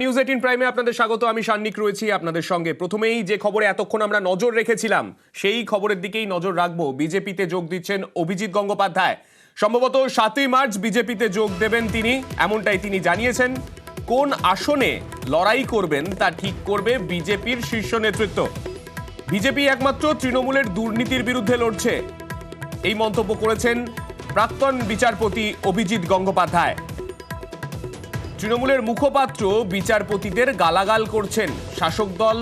News 18 প্রাইমে আপনাদের স্বাগত। আমি সান্নিক রয়েছি আপনাদের সঙ্গে। প্রথমেই যে খবরে এতক্ষণ আমরা নজর রেখেছিলাম সেই খবরের দিকেই নজর রাখবো। বিজেপিতে যোগ দিচ্ছেন অভিজিৎ গঙ্গোপাধ্যায়। সম্ভবত 7ই মার্চ বিজেপিতে যোগ দেবেন তিনি, এমনটাই তিনি জানিয়েছেন। কোন আসনে লড়াই করবেন তা ঠিক করবে বিজেপির শীর্ষ নেতৃত্ব। বিজেপি একমাত্র তৃণমূলের দুর্নীতির বিরুদ্ধে লড়ছে, এই মন্তব্য করেছেন প্রাক্তন বিচারপতি অভিজিৎ গঙ্গোপাধ্যায়। তৃণমূলের মুখপাত্র বিচারপতিদের গালাগাল করছেন, শাসক দল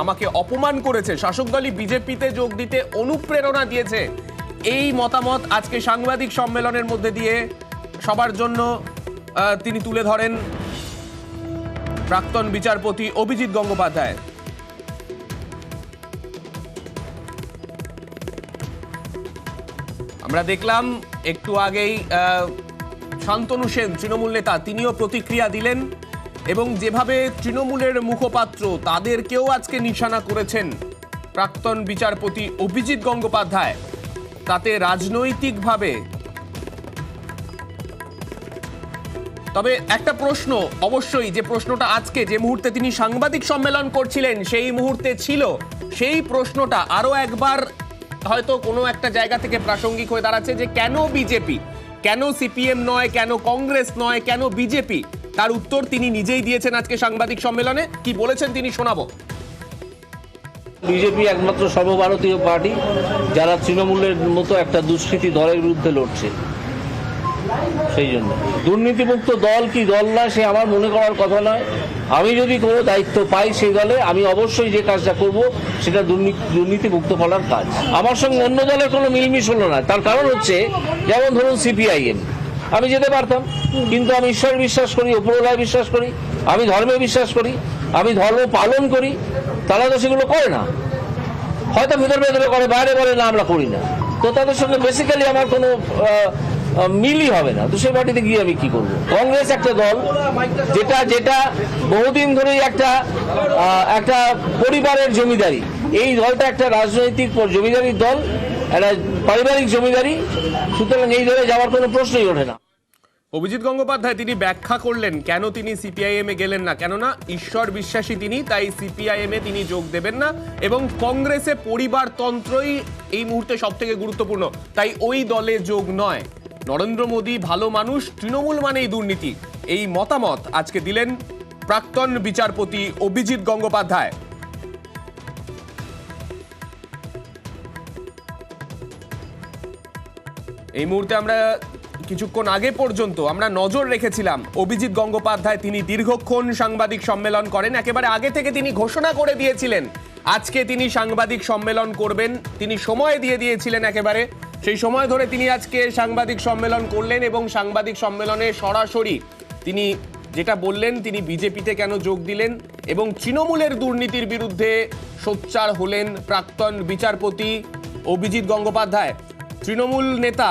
আমাকে অপমান করেছে, শাসক দলই বিজেপিতে যোগ দিতে অনুপ্রেরণা দিয়েছে। এই মতামত আজকে সাংবাদিক সম্মেলনের মধ্যে দিয়ে সবার জন্য তিনি তুলে ধরেন প্রাক্তন বিচারপতি অভিজিৎ গঙ্গোপাধ্যায়। আমরা দেখলাম একটু আগেই শান্তনু সেন তৃণমূল নেতা, তিনিও প্রতিক্রিয়া দিলেন এবং যেভাবে তৃণমূলের মুখপাত্র তাদেরকেও আজকে নিশানা করেছেন প্রাক্তন বিচারপতি অভিজিৎ গঙ্গোপাধ্যায়, তাতে রাজনৈতিকভাবে। তবে একটা প্রশ্ন অবশ্যই, যে প্রশ্নটা আজকে যে মুহূর্তে তিনি সাংবাদিক সম্মেলন করছিলেন সেই মুহূর্তে ছিল, সেই প্রশ্নটা আরো একবার হয়তো কোনো একটা জায়গা থেকে প্রাসঙ্গিক হয়ে দাঁড়াচ্ছে, যে কেন বিজেপি, কেন সিপিএম নয়, কেন কংগ্রেস নয়, কেন বিজেপি? তার উত্তর তিনি নিজেই দিয়েছেন আজকে সাংবাদিক সম্মেলনে। কি বলেছেন তিনি শোনাবো। বিজেপি একমাত্র সর্বভারতীয় পার্টি যারা তৃণমূলের মতো একটা দুষ্কৃতী দলের বিরুদ্ধে লড়ছে। সেই জন্য দুর্নীতিমুক্ত দল কি দল না সে আমার মনে করার কথা নয়। আমি যদি কোনো দায়িত্ব পাই সেই দলে, আমি অবশ্যই যে কাজটা করব সেটা দুর্নীতিমুক্ত করার কাজ। আমার সঙ্গে অন্য দলের কোনো মিলমিশ হলো না। তার কারণ হচ্ছে, যেমন ধরুন সিপিআইএম, আমি যেতে পারতাম, কিন্তু আমি ঈশ্বর বিশ্বাস করি, উপরওয়ালায় বিশ্বাস করি, আমি ধর্মে বিশ্বাস করি, আমি ধর্ম পালন করি। তারা তো সেগুলো করে না, হয়তো ভেতরে ভেতরে করে, বাইরে বলে না আমরা করি না। তো তাদের সঙ্গে বেসিক্যালি আমার কোনো মিলই হবে না। তো সেই পার্টিতে গিয়ে আমি কি করবো? কংগ্রেস একটা দল যেটা বহুদিন ধরেই একটা পরিবারের জমিদারি। এই দলটা একটা রাজনৈতিক জমিদারির দল, একটা পারিবারিক জমিদারি। সুতরাং এই দলে যাওয়ার কোনো প্রশ্নই ওঠে না। অভিজিৎ গঙ্গোপাধ্যায় তিনি ব্যাখ্যা করলেন কেন তিনি সিপিআইএম এ গেলেন না, কেননা ঈশ্বর বিশ্বাসী তিনি, তাই সিপিআইএম এ তিনি যোগ দেবেন না, এবং কংগ্রেসে পরিবারতন্ত্রই এই মুহূর্তে সব থেকে গুরুত্বপূর্ণ, তাই ওই দলে যোগ নয়। নরেন্দ্র মোদী ভালো মানুষ, তৃণমূল মানেই দুর্নীতি, এই মতামত আজকে দিলেন প্রাক্তন বিচারপতি অভিজিৎ গঙ্গোপাধ্যায়। এই মুহূর্তে আমরা কিছুক্ষণ আগে পর্যন্ত আমরা নজর রেখেছিলাম অভিজিৎ গঙ্গোপাধ্যায় তিনি দীর্ঘক্ষণ সাংবাদিক সম্মেলন করেন, একেবারে আগে থেকে তিনি ঘোষণা করে দিয়েছিলেন আজকে তিনি সাংবাদিক সম্মেলন করবেন, তিনি সময় দিয়ে দিয়েছিলেন একেবারে। সেই সময় ধরে তিনি আজকে সাংবাদিক সম্মেলন করলেন এবং সাংবাদিক সম্মেলনে সরাসরি তিনি যেটা বললেন, তিনি বিজেপিতে কেন যোগ দিলেন এবং তৃণমূলের দুর্নীতির বিরুদ্ধে সোচ্চার হলেন প্রাক্তন বিচারপতি অভিজিৎ গঙ্গোপাধ্যায়। তৃণমূল নেতা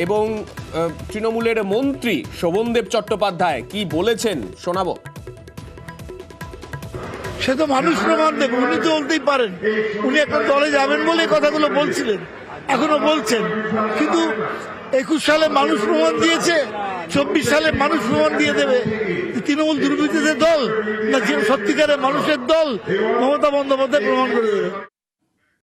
এবং তৃণমূলের মন্ত্রী শোভনদেব চট্টোপাধ্যায় কি বলেছেন শোনাবো। সে তো মানুষ প্রমাণ দেবে, উনি তো বলতেই পারেন। উনি একটা দলে যাবেন বলে কথাগুলো বলছিলেন, এখনো বলছেন, কিন্তু 21 সালে মানুষ প্রমাণ দিয়েছে, 24 সালে মানুষ প্রমাণ দিয়ে দেবে তৃণমূল দুর্নীতিদের দল না সত্যিকারের মানুষের দল। মমতা বন্দ্যোপাধ্যায় প্রমাণ করে দেবে।